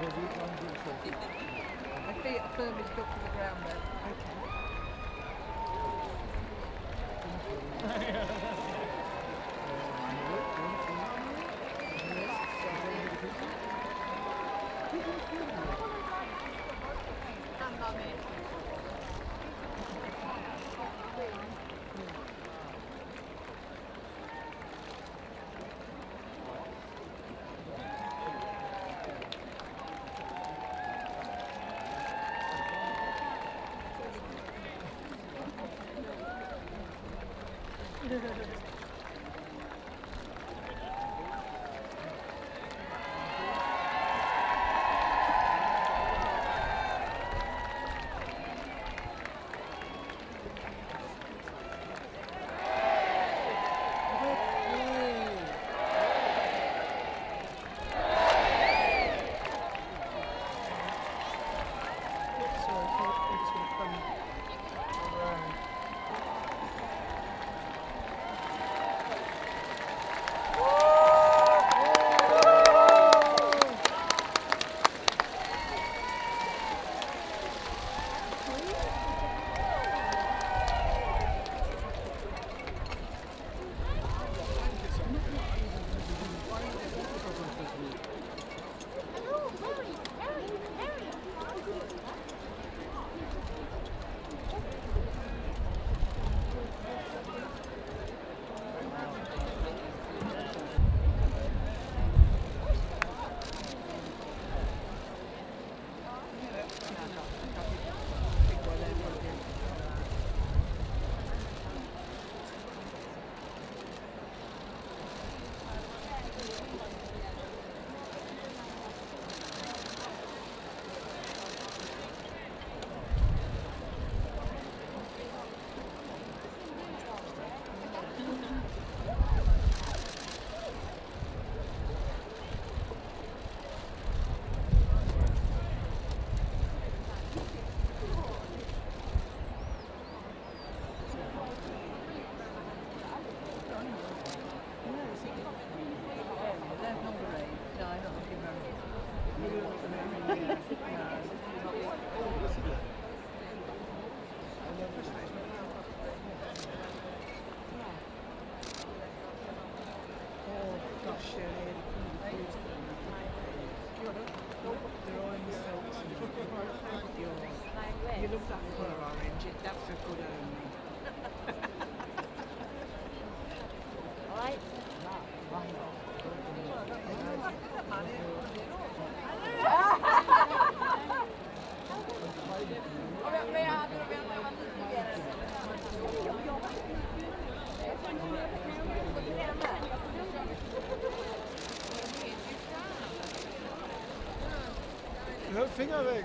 Ready, one, two, My feet are firmly stuck to the ground then. There's number 8. No, I'm not looking very good. Oh gosh, yeah, they're all in the silks and you love that colour orange, that's a good Finger weg!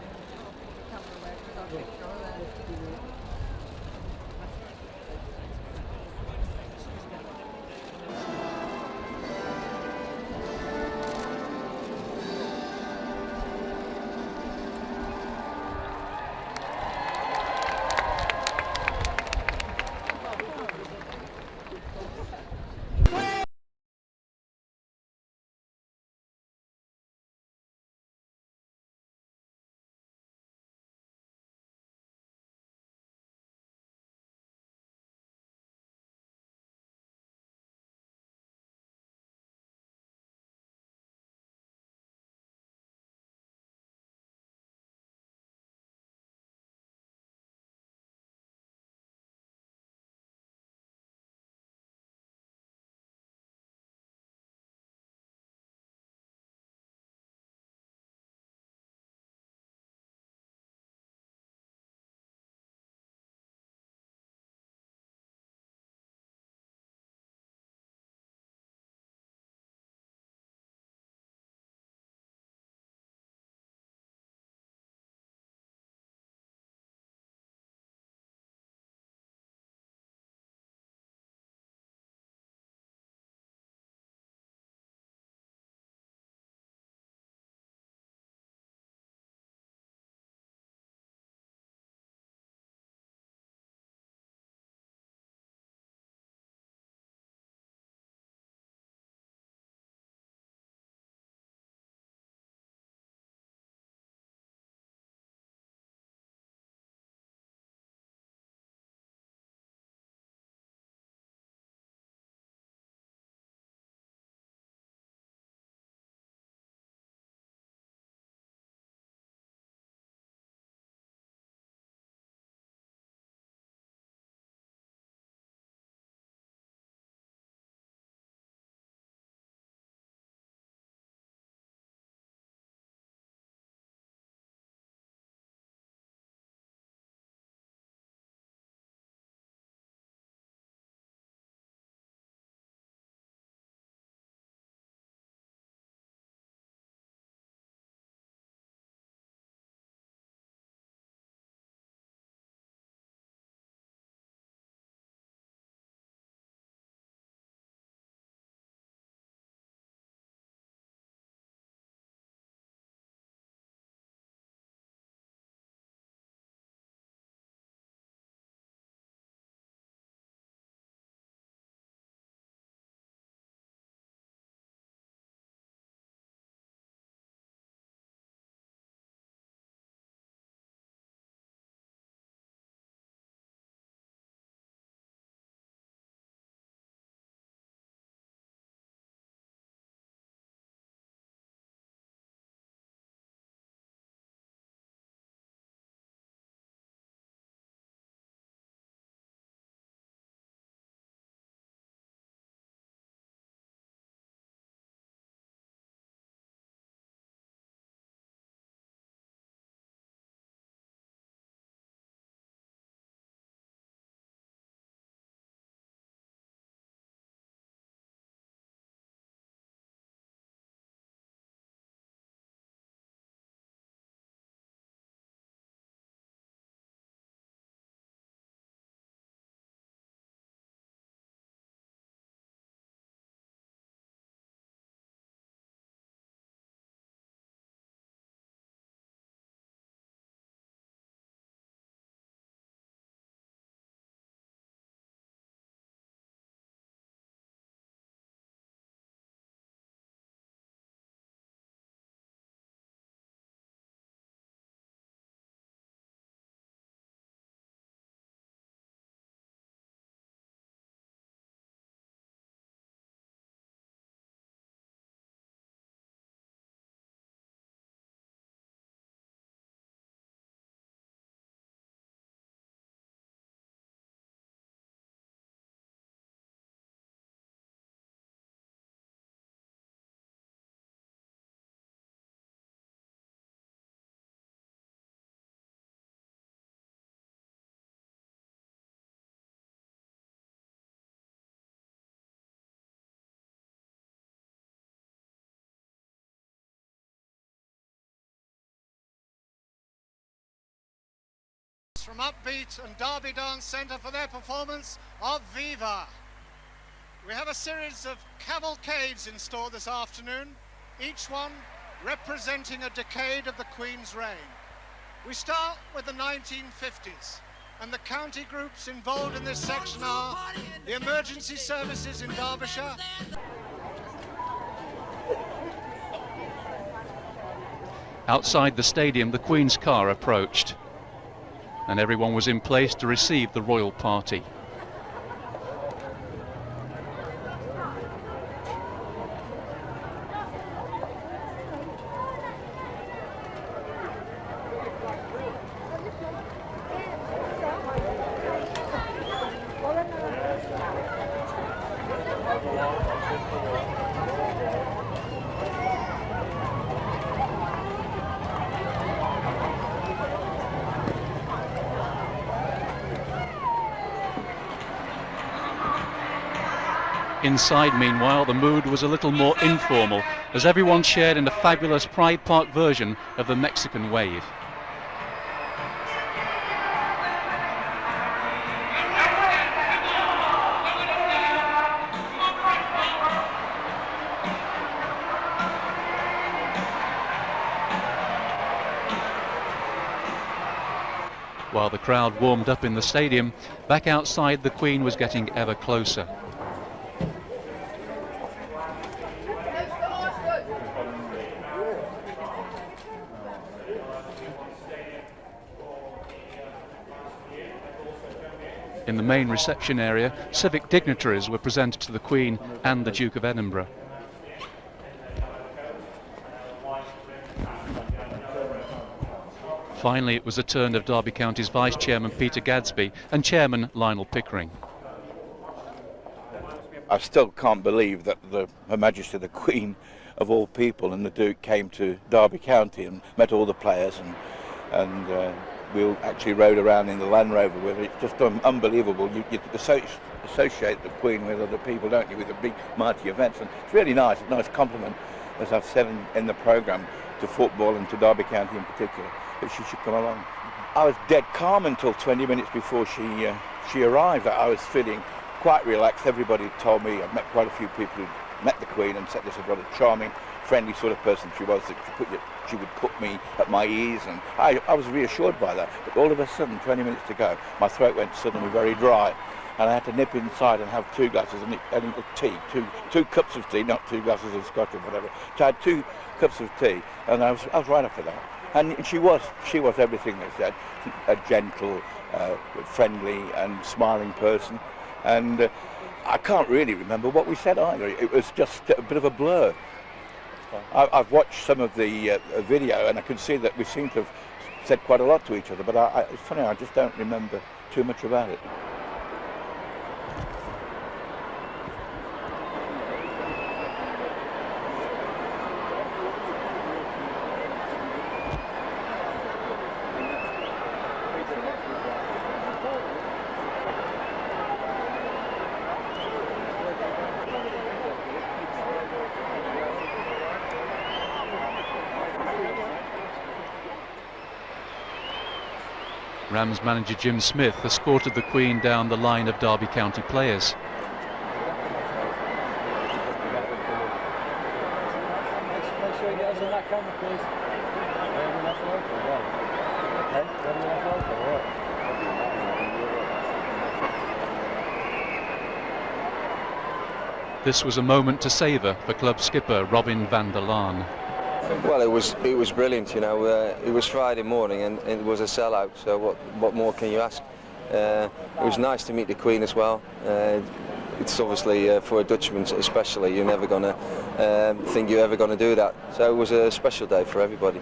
from Upbeat and Derby Dance Centre for their performance of Viva. We have a series of cavalcades in store this afternoon, each one representing a decade of the Queen's reign. We start with the 1950s, and the county groups involved in this section are the emergency services in Derbyshire. Outside the stadium, the Queen's car approached, and everyone was in place to receive the royal party. Inside, meanwhile, the mood was a little more informal, as everyone shared in a fabulous Pride Park version of the Mexican Wave. While the crowd warmed up in the stadium, back outside the Queen was getting ever closer. In the main reception area, civic dignitaries were presented to the Queen and the Duke of Edinburgh. Finally, it was the turn of Derby County's Vice Chairman Peter Gadsby and Chairman Lionel Pickering. I still can't believe that Her Majesty the Queen of all people and the Duke came to Derby County and met all the players, and we all actually rode around in the Land Rover with it. It's just unbelievable. You associate the Queen with other people, don't you, with the big mighty events, and it's really nice, a nice compliment, as I've said in the programme, to football and to Derby County in particular, that she should come along. I was dead calm until 20 minutes before she arrived. I was feeling quite relaxed. Everybody told me, I've met quite a few people who met the Queen and said this is what a charming, friendly sort of person she was, that she would put me at my ease, and I was reassured by that. But all of a sudden, 20 minutes to go, my throat went suddenly very dry, and I had to nip inside and have 2 glasses of tea, two cups of tea, not 2 glasses of scotch or whatever. So I had 2 cups of tea, and I was right after that. And she was everything they said, a gentle, friendly and smiling person. And I can't really remember what we said either. It was just a bit of a blur. I've watched some of the video, and I can see that we seem to have said quite a lot to each other, but it's funny, I just don't remember too much about it. Rams manager Jim Smith escorted the Queen down the line of Derby County players. Make sure you get us in that camera, please. This was a moment to savour for club skipper Robin van der Laan. Well, it was brilliant, you know. It was Friday morning and it was a sellout, so what more can you ask? It was nice to meet the Queen as well. It's obviously, for a Dutchman especially, you're never going to think you're ever going to do that. So it was a special day for everybody.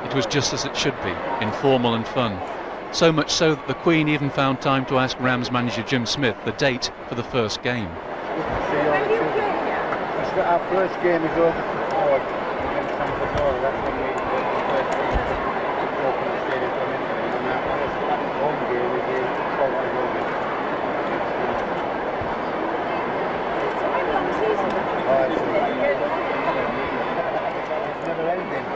It was just as it should be, informal and fun. So much so that the Queen even found time to ask Rams manager Jim Smith the date for the first game. Our first game is over for Ford against Stamford Road. That's when we open the stadium for an interview. And our first home game is in Salford Road. It's never ending.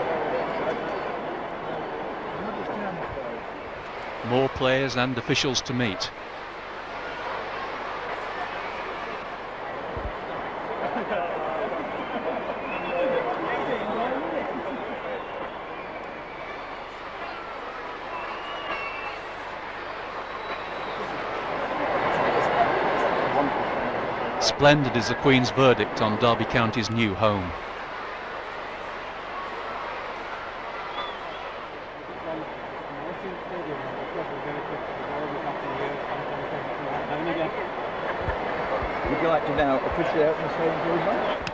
More players and officials to meet. Splendid is the Queen's verdict on Derby County's new home. Would you like to now officially open this home for match?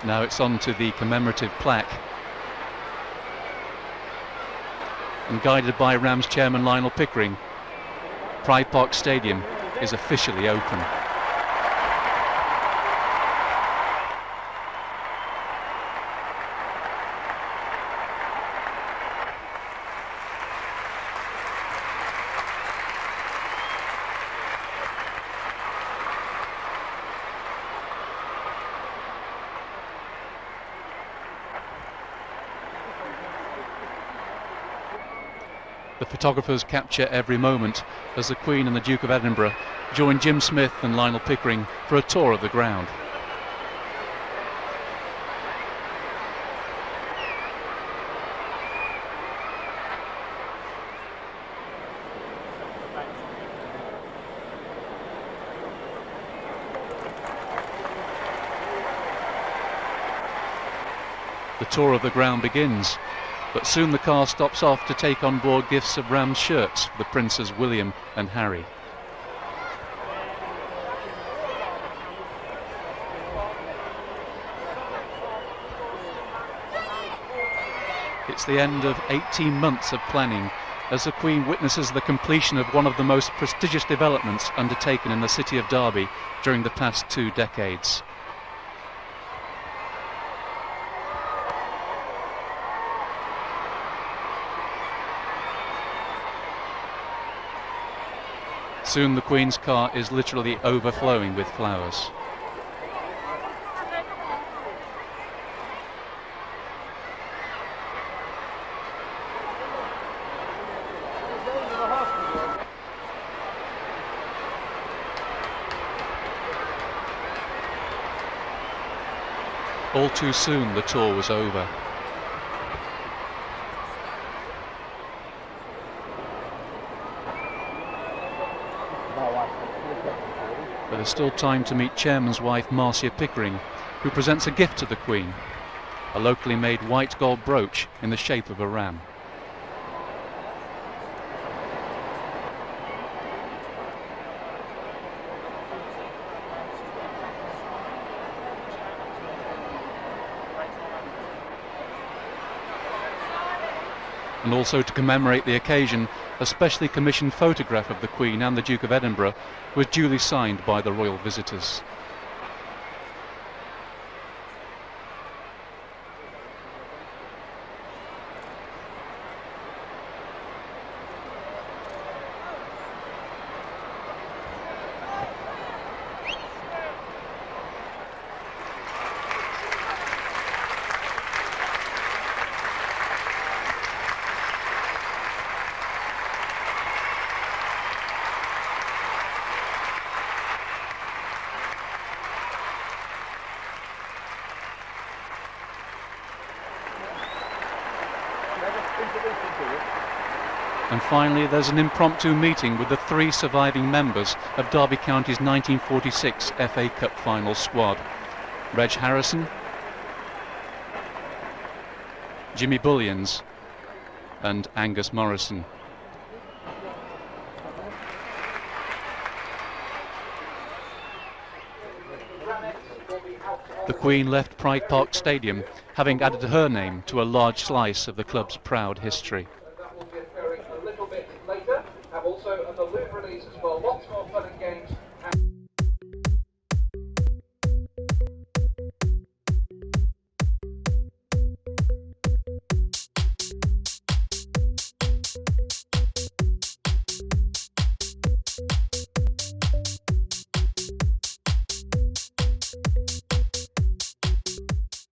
Now it's on to the commemorative plaque. And guided by Rams chairman Lionel Pickering, Pride Park Stadium is officially open. The photographers capture every moment as the Queen and the Duke of Edinburgh join Jim Smith and Lionel Pickering for a tour of the ground. The tour of the ground begins, but soon the car stops off to take on board gifts of Rams shirts for the Princes William and Harry. It's the end of 18 months of planning as the Queen witnesses the completion of one of the most prestigious developments undertaken in the city of Derby during the past 2 decades. Soon the Queen's car is literally overflowing with flowers. All too soon the tour was over. But there's still time to meet Chairman's wife Marcia Pickering, who presents a gift to the Queen, a locally made white gold brooch in the shape of a ram. And also to commemorate the occasion, a specially commissioned photograph of the Queen and the Duke of Edinburgh was duly signed by the royal visitors. And finally, there's an impromptu meeting with the 3 surviving members of Derby County's 1946 FA Cup final squad. Reg Harrison, Jimmy Bullions and Angus Morrison. The Queen left Pride Park Stadium, having added her name to a large slice of the club's proud history. That will be occurring a little bit later. Have also a balloon release as well. Lots more fun and games